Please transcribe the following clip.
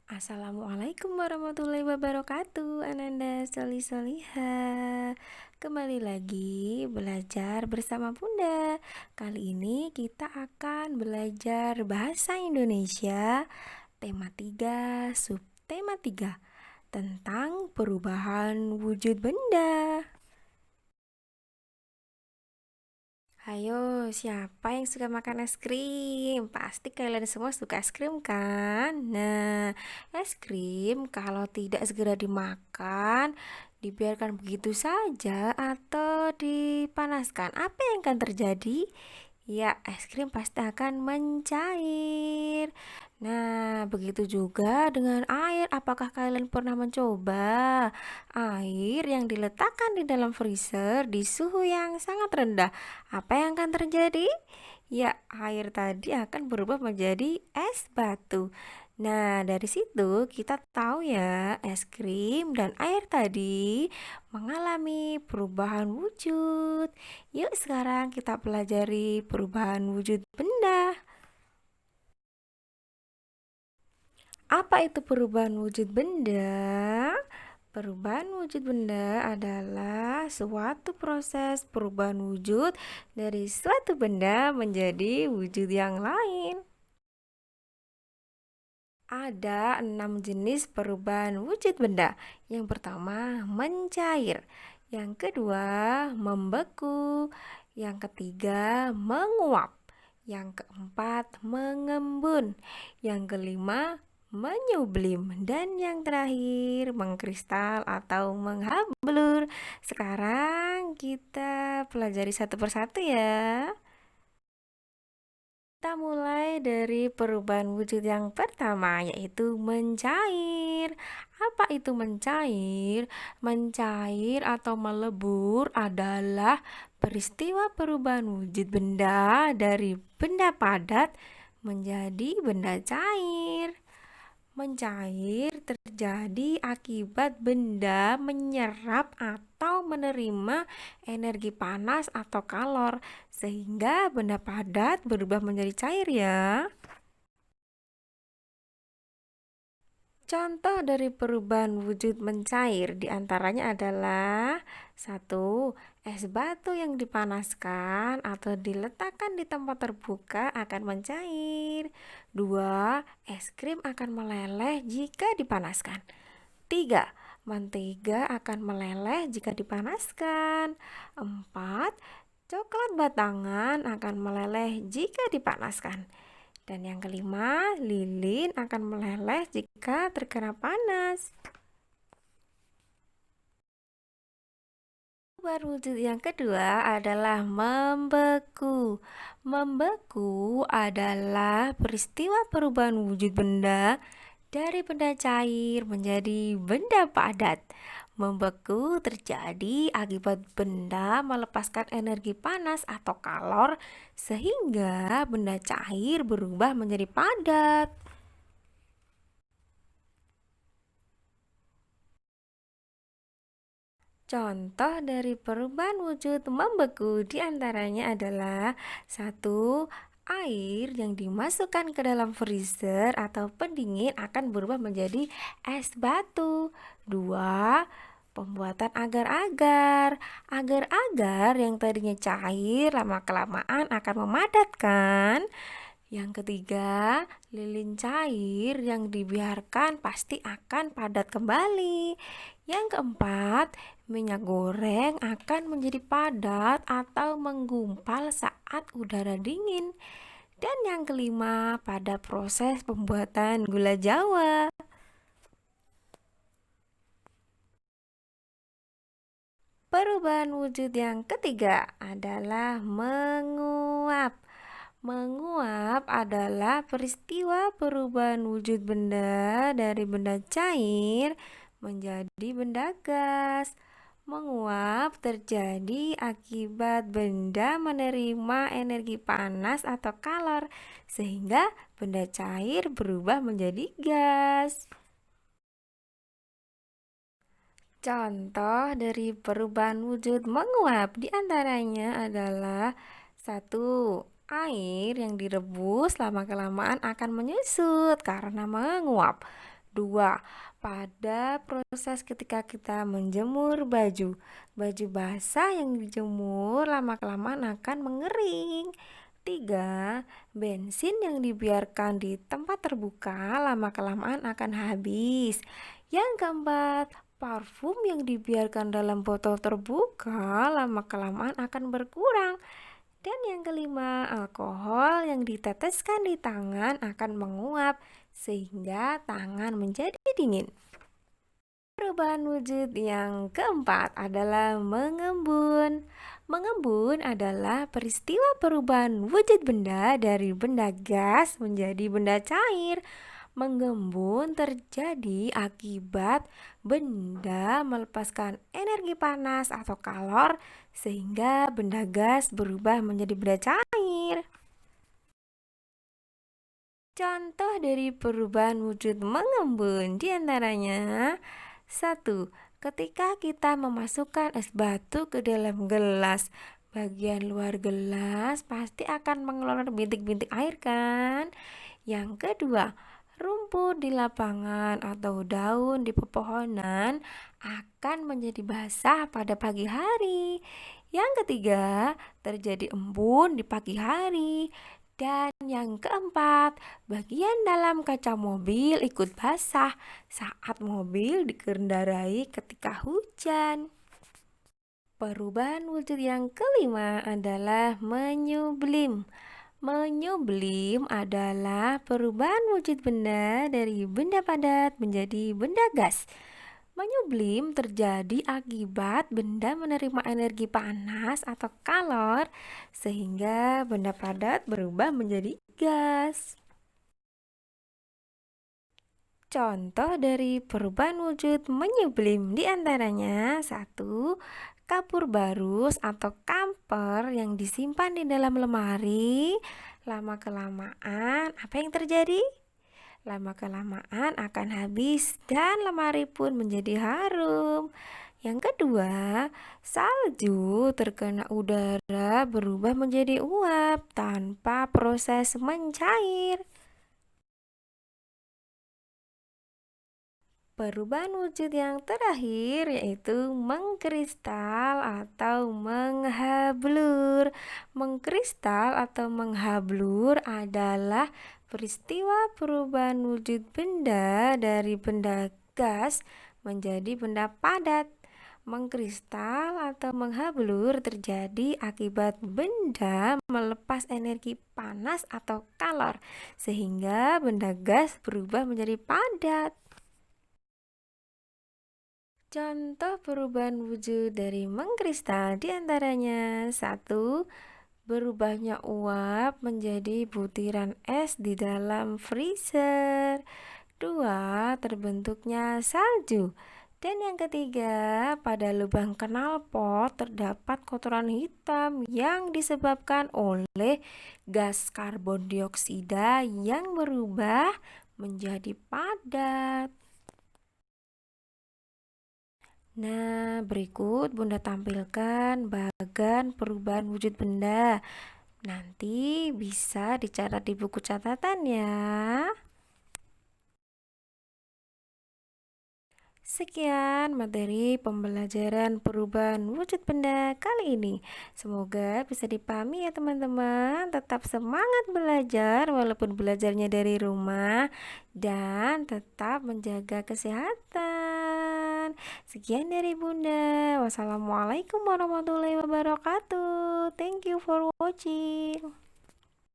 Assalamualaikum warahmatullahi wabarakatuh, Ananda Soli Soliha. Kembali lagi belajar bersama Bunda. Kali ini kita akan belajar bahasa Indonesia, tema 3, subtema 3, tentang perubahan wujud benda. Ayo, siapa yang suka makan es krim? Pasti kalian semua suka es krim kan? Nah, es krim kalau tidak segera dimakan, dibiarkan begitu saja atau dipanaskan, apa yang akan terjadi? Ya, es krim pasti akan mencair. Nah, begitu juga dengan air. Apakah kalian pernah mencoba air yang diletakkan di dalam freezer di suhu yang sangat rendah? Apa yang akan terjadi? Ya, air tadi akan berubah menjadi es batu. Nah, dari situ kita tahu ya, es krim dan air tadi mengalami perubahan wujud. Yuk sekarang kita pelajari perubahan wujud benda. Apa itu perubahan wujud benda? Perubahan wujud benda adalah suatu proses perubahan wujud dari suatu benda menjadi wujud yang lain. Ada 6 jenis perubahan wujud benda. Yang pertama, mencair. Yang kedua, membeku. Yang ketiga, menguap. Yang keempat, mengembun. Yang kelima, menyublim. Dan yang terakhir, mengkristal atau menghablur. Sekarang kita pelajari satu persatu ya. Kita mulai dari perubahan wujud yang pertama, yaitu mencair. Apa itu mencair? Mencair atau melebur adalah peristiwa perubahan wujud benda dari benda padat menjadi benda cair. Mencair terjadi akibat benda menyerap atau menerima energi panas atau kalor, sehingga benda padat berubah menjadi cair ya. Contoh dari perubahan wujud mencair diantaranya adalah satu, es batu yang dipanaskan atau diletakkan di tempat terbuka akan mencair. Dua, es krim akan meleleh jika dipanaskan. Tiga, mentega akan meleleh jika dipanaskan. Empat, coklat batangan akan meleleh jika dipanaskan. Dan yang kelima, lilin akan meleleh jika terkena panas. Perubahan wujud yang kedua adalah membeku. Membeku adalah peristiwa perubahan wujud benda dari benda cair menjadi benda padat. Membeku terjadi akibat benda melepaskan energi panas atau kalor sehingga benda cair berubah menjadi padat. Contoh dari perubahan wujud membeku diantaranya adalah satu, air yang dimasukkan ke dalam freezer atau pendingin akan berubah menjadi es batu. Dua, pembuatan agar-agar. Agar-agar yang tadinya cair lama-kelamaan akan memadat kan? Yang ketiga, lilin cair yang dibiarkan pasti akan padat kembali. Yang keempat, minyak goreng akan menjadi padat atau menggumpal saat udara dingin. Dan yang kelima, pada proses pembuatan gula Jawa. Perubahan wujud yang ketiga adalah menguap. Menguap adalah peristiwa perubahan wujud benda dari benda cair menjadi benda gas. Menguap terjadi akibat benda menerima energi panas atau kalor, sehingga benda cair berubah menjadi gas. Contoh dari perubahan wujud menguap diantaranya adalah satu, air yang direbus lama-kelamaan akan menyusut karena menguap. Dua, pada proses ketika kita menjemur baju. Baju basah yang dijemur lama-kelamaan akan mengering. Tiga, bensin yang dibiarkan di tempat terbuka lama-kelamaan akan habis. Yang keempat, parfum yang dibiarkan dalam botol terbuka lama-kelamaan akan berkurang. Dan yang kelima, alkohol yang diteteskan di tangan akan menguap sehingga tangan menjadi dingin. Perubahan wujud yang keempat adalah mengembun. Mengembun adalah peristiwa perubahan wujud benda dari benda gas menjadi benda cair. Mengembun terjadi akibat benda melepaskan energi panas atau kalor sehingga benda gas berubah menjadi benda cair. Contoh dari perubahan wujud mengembun diantaranya: 1. Ketika kita memasukkan es batu ke dalam gelas, bagian luar gelas pasti akan mengeluarkan bintik-bintik air kan? Yang kedua, rumput di lapangan atau daun di pepohonan akan menjadi basah pada pagi hari. Yang ketiga, terjadi embun di pagi hari. Dan yang keempat, bagian dalam kaca mobil ikut basah saat mobil dikendarai ketika hujan. Perubahan wujud yang kelima adalah menyublim. Menyublim adalah perubahan wujud benda dari benda padat menjadi benda gas. Menyublim terjadi akibat benda menerima energi panas atau kalor sehingga benda padat berubah menjadi gas. Contoh dari perubahan wujud menyublim diantaranya: 1. Kapur barus atau kamper yang disimpan di dalam lemari. Lama-kelamaan apa yang terjadi? Lama-kelamaan akan habis dan lemari pun menjadi harum. Yang kedua, salju terkena udara berubah menjadi uap tanpa proses mencair. Perubahan wujud yang terakhir yaitu mengkristal atau menghablur. Mengkristal atau menghablur adalah peristiwa perubahan wujud benda dari benda gas menjadi benda padat. Mengkristal atau menghablur terjadi akibat benda melepas energi panas atau kalor sehingga benda gas berubah menjadi padat. Contoh perubahan wujud dari mengkristal diantaranya: 1. Berubahnya uap menjadi butiran es di dalam freezer. 2. Terbentuknya salju. Dan yang ketiga, pada lubang knalpot terdapat kotoran hitam yang disebabkan oleh gas karbon dioksida yang berubah menjadi padat. Nah, berikut Bunda tampilkan bagan perubahan wujud benda. Nanti bisa dicatat di buku catatan ya. Sekian materi pembelajaran perubahan wujud benda kali ini. Semoga bisa dipahami ya teman-teman. Tetap semangat belajar walaupun belajarnya dari rumah dan tetap menjaga kesehatan. Sekian dari Bunda. Wassalamualaikum warahmatullahi wabarakatuh. Thank you for watching.